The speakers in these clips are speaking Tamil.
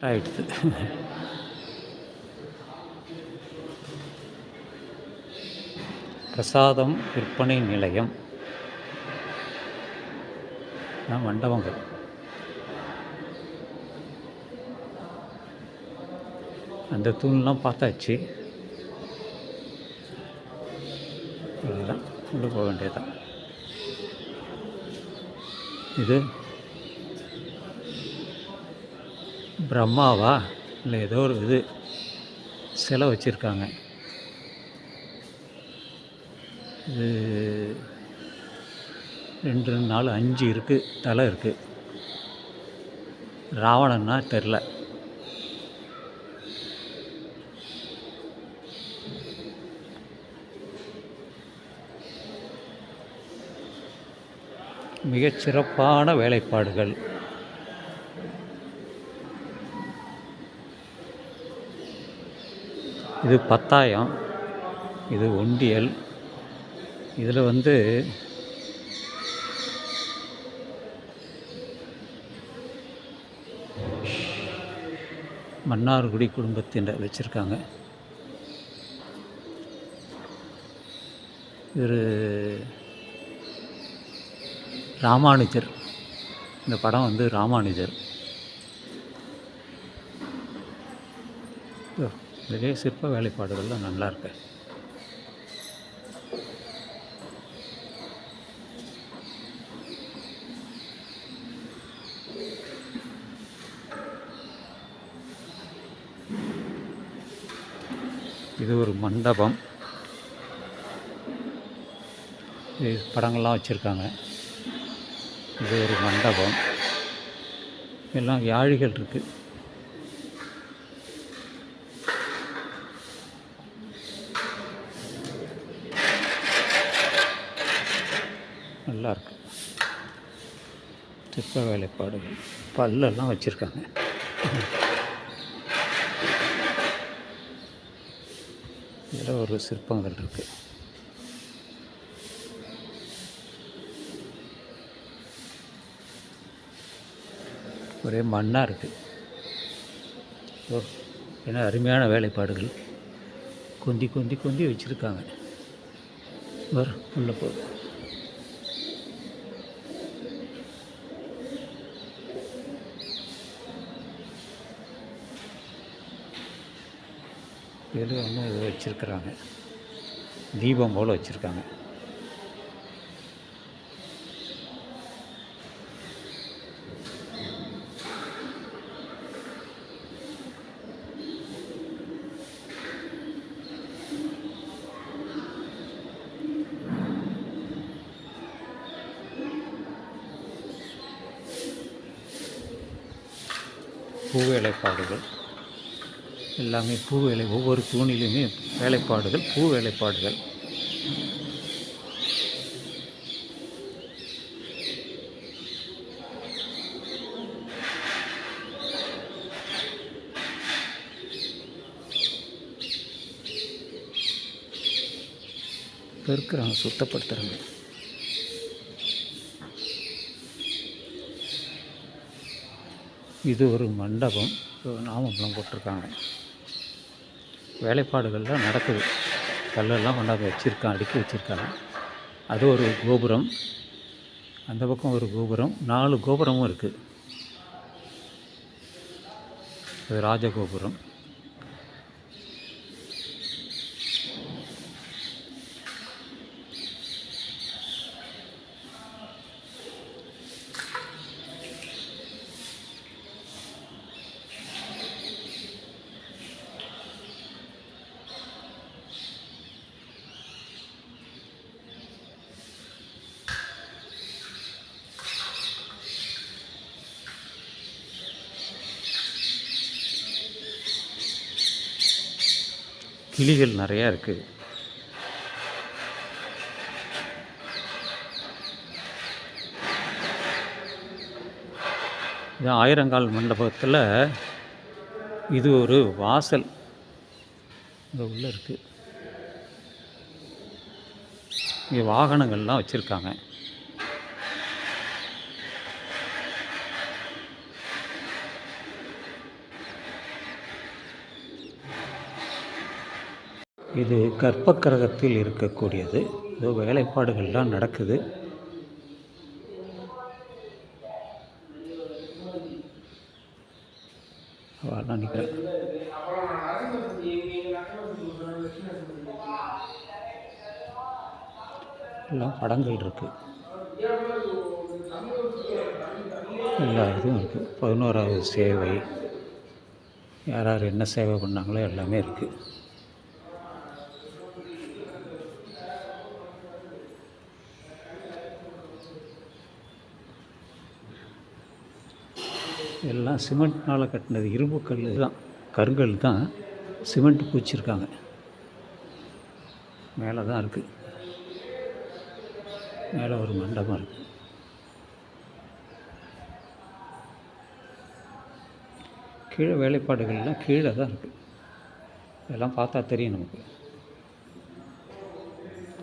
ஆயிடுது. பிரசாதம் விற்பனை நிலையம் மண்டபங்கள். அந்த தூண்லாம் பார்த்தாச்சு. இதுதான் உள்ளே போக வேண்டியதுதான். இது பிரம்மாவா இல்லை ஏதோ ஒரு இது சிலை வச்சுருக்காங்க. இது 2 4 5 இருக்குது, தலை இருக்குது. ராவணன்னா தெரில. மிகச்சிறப்பான வேலைப்பாடுகள். இது பத்தாயம், இது ஒண்டியல். இதில் மன்னார்குடி குடும்பத்தினர் வச்சுருக்காங்க. இது ராமானுஜர். இந்த படம் ராமானுஜர். நிறைய சிற்ப வேலைப்பாடுகள்லாம் நல்லா இருக்கு. இது ஒரு மண்டபம். இது படங்கள்லாம் வச்சுருக்காங்க. இது ஒரு மண்டபம். எல்லாம் யாழிகள் இருக்குது. நல்லா இருக்கு. சிற்ப வேலைப்பாடுகள், பல்லெல்லாம் வச்சுருக்காங்க. இதில் ஒரு சிற்பங்கள் இருக்குது. ஒரே மண்ணாக இருக்குது. ஏன்னா அருமையான வேலைப்பாடுகள். கொந்தி கொந்தி கொந்தி வச்சுருக்காங்க. உள்ள போகுது. இதில் இது வச்சுருக்குறாங்க. தீபம் போல் வச்சுருக்காங்க. பூ வேலைப்பாடுகள் எல்லாமே பூ வேலை. ஒவ்வொரு தூணிலுமே வேலைப்பாடுகள், பூ வேலைப்பாடுகள். பெருக்கிறாங்க, சுத்தப்படுத்துகிறாங்க. இது ஒரு மண்டபம். நாமப்பழம் போட்டிருக்காங்க. வேலைப்பாடுகள்லாம் நடக்குது. கல்லெல்லாம் கொண்டாந்து வச்சுருக்காங்க, அடுக்கி வச்சுருக்காங்க. அது ஒரு கோபுரம். அந்த பக்கம் ஒரு கோபுரம். 4 கோபுரமும் இருக்குது. அது ராஜகோபுரம். கிளிகள் நிறையா இருக்குது. இது ஆயிரங்கால் மண்டபத்தில் இது ஒரு வாசல் இங்கே உள்ளே இருக்குது. இங்கே வாகனங்கள்லாம் வச்சுருக்காங்க. இது கர்ப்பக்கிரகத்தில் இருக்கக்கூடியது. ஏதோ வேலைப்பாடுகள்லாம் நடக்குது. அவெல்லாம் நிற்கிறேன். எல்லாம் படங்கள் இருக்குது, எல்லா இதுவும் இருக்குது. 11வது சேவை, யார் யார் என்ன சேவை பண்ணாங்களோ எல்லாமே இருக்குது. எல்லாம் சிமெண்ட்னால் கட்டினது, இரும்பு கல் தான், கருங்கல் தான், சிமெண்ட் பூச்சிருக்காங்க. மேலே தான் இருக்குது, மேலே ஒரு மண்டபம் இருக்குது. கீழே வேலைப்பாடுகள்லாம் கீழே தான் இருக்குது. இதெல்லாம் பார்த்தா தெரியும் நமக்கு.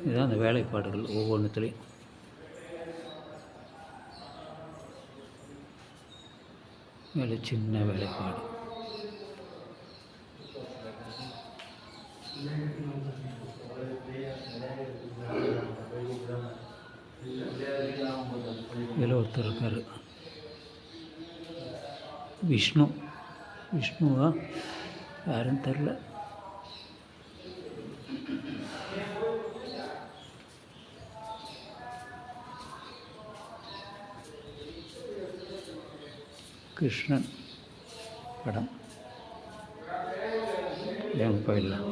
இதுதான் அந்த வேலைப்பாடுகள் ஒவ்வொன்றுத்துலேயும். மேலே சின்ன வேலைப்பாடு. இதில் ஒருத்தர் இருக்கார், விஷ்ணுவா யாருன்னு தெரில. கிருஷ்ணன் படம் ஏன் போயிடலாம்.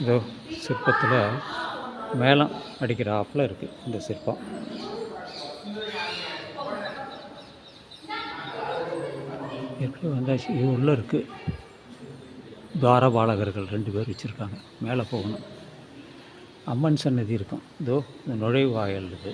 இதோ சிற்பத்தில் மேளம் அடிக்கிற ஆப்பில் இருக்குது இந்த சிற்பம். எப்படி வந்தாச்சு, இது உள்ளே இருக்குது. துவாரபாலகர்கள் 2 பேர் வச்சுருக்காங்க. மேலே போகணும். அம்மன் சன்னதி இருக்கும். இதோ இந்த நுழைவாயில் இது.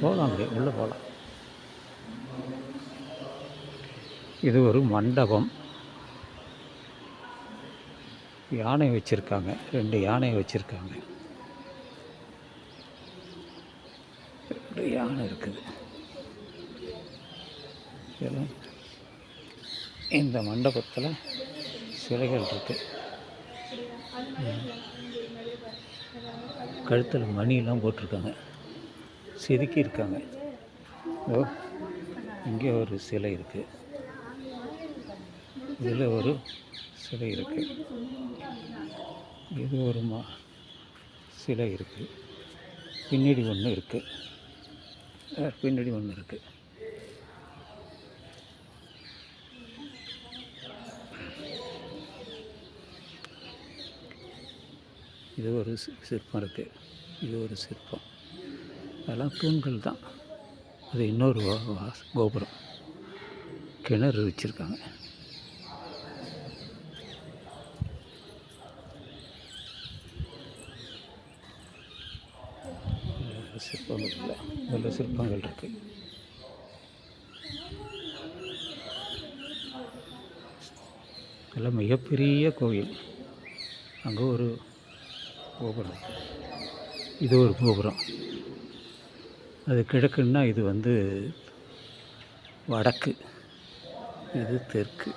போகலாம், அப்படியே உள்ளே போகலாம். இது ஒரு மண்டபம். யானை வச்சுருக்காங்க, 2 யானை வச்சுருக்காங்க. 2 யானை இருக்குது. இதெல்லாம் இந்த மண்டபத்தில் சிலைகள் இருக்குது. கழுத்தில் மணியெல்லாம் போட்டிருக்காங்க, செதுக்கி இருக்காங்க. ஓ, இங்கே ஒரு சிலை இருக்குது, இதில் ஒரு சிலை இருக்குது, இது ஒரு சிலை இருக்குது, பின்னாடி ஒன்று இருக்குது, பின்னாடி ஒன்று இருக்குது. இது ஒரு சிற்பம் இருக்குது, இது ஒரு சிற்பம். அதெல்லாம் தூண்கள் தான். அது இன்னொரு கோபுரம், கிணறு வச்சுருக்காங்க. சிற்பங்கள் இல்லை, நல்ல சிற்பங்கள் இருக்குது. எல்லாம் மிகப்பெரிய கோயில். அங்கே ஒரு கோபுரம், இது ஒரு கோபுரம். அது கிழக்குன்னா இது வந்து வடக்கு, இது தெற்கு.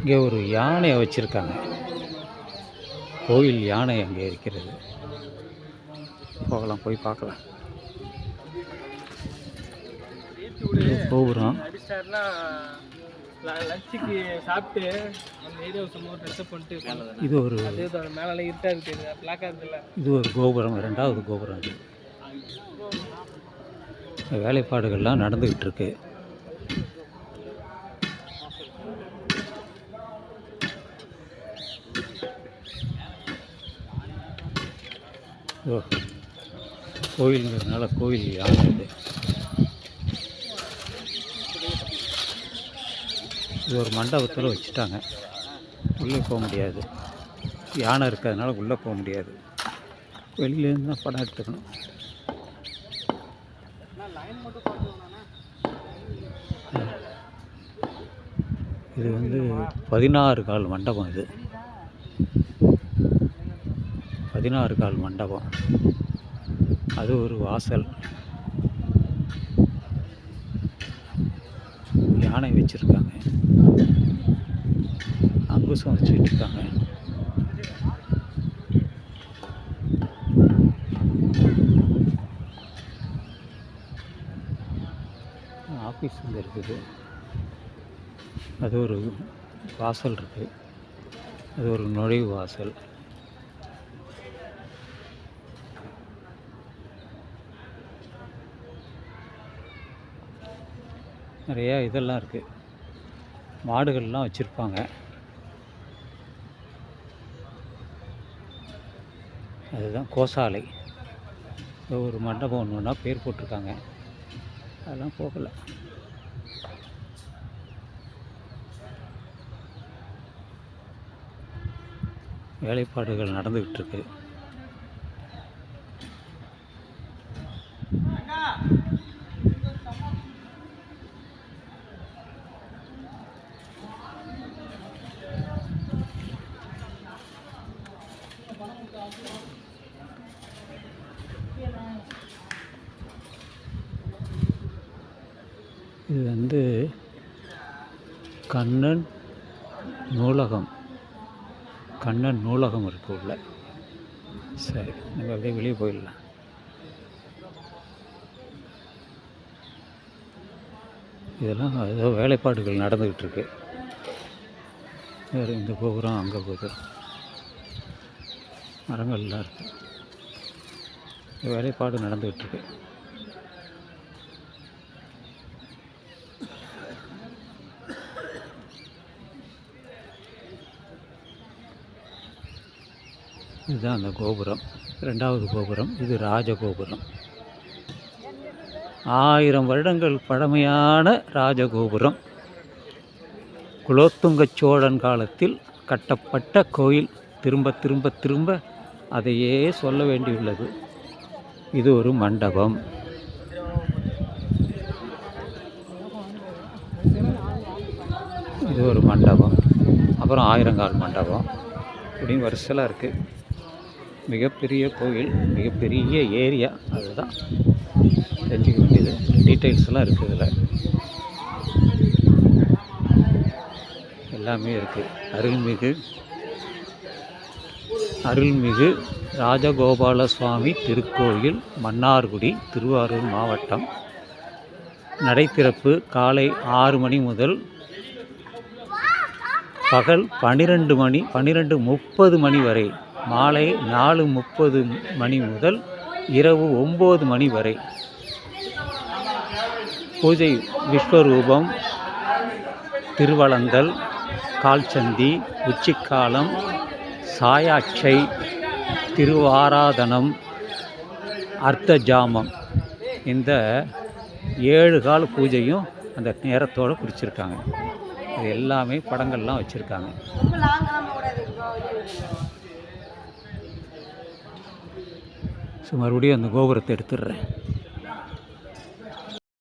இங்கே ஒரு யானையை வச்சுருக்காங்க, கோயில் யானை அங்கே இருக்கிறது. போகலாம், போய் பார்க்கலாம். கோபுரம். லஞ்சுக்கு சாப்பிட்டு அந்த ஏரியாவை சும்மா ட்ரெஸ்அப் பண்ணிட்டு இது ஒரு மேலே இருட்டாக இருக்குது, பிளாக்காக இருக்குல்ல. இது ஒரு கோபுரம், 2வது கோபுரம். இது வேலைப்பாடுகள்லாம் நடந்துக்கிட்டு இருக்கு. கோயிலுங்கிறதுனால கோயில் யானை இது. இது ஒரு மண்டபத்தில் வச்சுட்டாங்க. உள்ளே போக முடியாது, யானை இருக்கிறதுனால உள்ளே போக முடியாது. வெளியிலேருந்து தான் படம் எடுத்துக்கணும். இது வந்து 16 கால் மண்டபம். இது 16 கால் மண்டபம். அது ஒரு வாசல். யானை வச்சுருக்காங்க, அங்குசம் வச்சுக்கிட்டு இருக்காங்க. ஆஃபீஸ் இங்கே இருக்குது. அது ஒரு வாசல் இருக்குது. அது ஒரு நுழைவு வாசல். நிறையா இதெல்லாம் இருக்குது. மாடுகள்லாம் வச்சுருப்பாங்க. அதுதான் கோசாலை. ஒரு மண்டபம் ஒன்று ஒன்றா பேர் போட்டிருக்காங்க. அதெல்லாம் போகலை. வேலைப்பாடுகள் நடந்துக்கிட்டு இருக்கு. இது வந்து கண்ணன் நூலகம். கண்ணன் நூலகம் இருக்குது உள்ள. சரி, நம்ம அப்படியே வெளியே போயிடலாம். இதெல்லாம் ஏதோ வேலைப்பாடுகள் நடந்துக்கிட்டு இருக்கு. வேறு இந்த கோபுரம், அங்கே கோபுரம், மரங்கள்லாம் இருக்குது. வேலைப்பாடு நடந்துக்கிட்டு இருக்கு. இதுதான் அந்த கோபுரம், 2வது கோபுரம். இது ராஜகோபுரம். 1000 வருடங்கள் பழமையான ராஜகோபுரம். குலோத்துங்க சோழன் காலத்தில் கட்டப்பட்ட கோயில். திரும்ப திரும்ப திரும்ப அதையே சொல்ல வேண்டியுள்ளது. இது ஒரு மண்டபம். இது ஒரு மண்டபம். அப்புறம் 1000 கால் மண்டபம் இப்படின்னு வரிசலாக இருக்குது. மிகப்பெரிய கோயில், மிகப்பெரிய ஏரியா. அதுதான் தெரிஞ்சுக்க வேண்டியது. டீட்டெயில்ஸ்லாம் இருக்குது இதில். எல்லாமே இருக்குது. அருள்மிகு ராஜகோபால சுவாமி திருக்கோயில், மன்னார்குடி, திருவாரூர் மாவட்டம். நடை திறப்பு காலை 6 மணி முதல் பகல் 12:30 மணி வரை. மாலை 4:30 மணி முதல் இரவு 9 மணி வரை. பூஜை விஸ்வரூபம், திருவளந்தல், கால்சந்தி, உச்சிக்காலம், சாயாட்சை, திருவாராதனம், அர்த்தஜாமம். இந்த 7 கால பூஜையும் அந்த நேரத்தோடு குறிச்சிருக்காங்க. இது எல்லாமே படங்கள்லாம் வச்சுருக்காங்க. ஸோ மறுபடியும் அந்த கோபுரத்தை எடுத்துடுறேன்.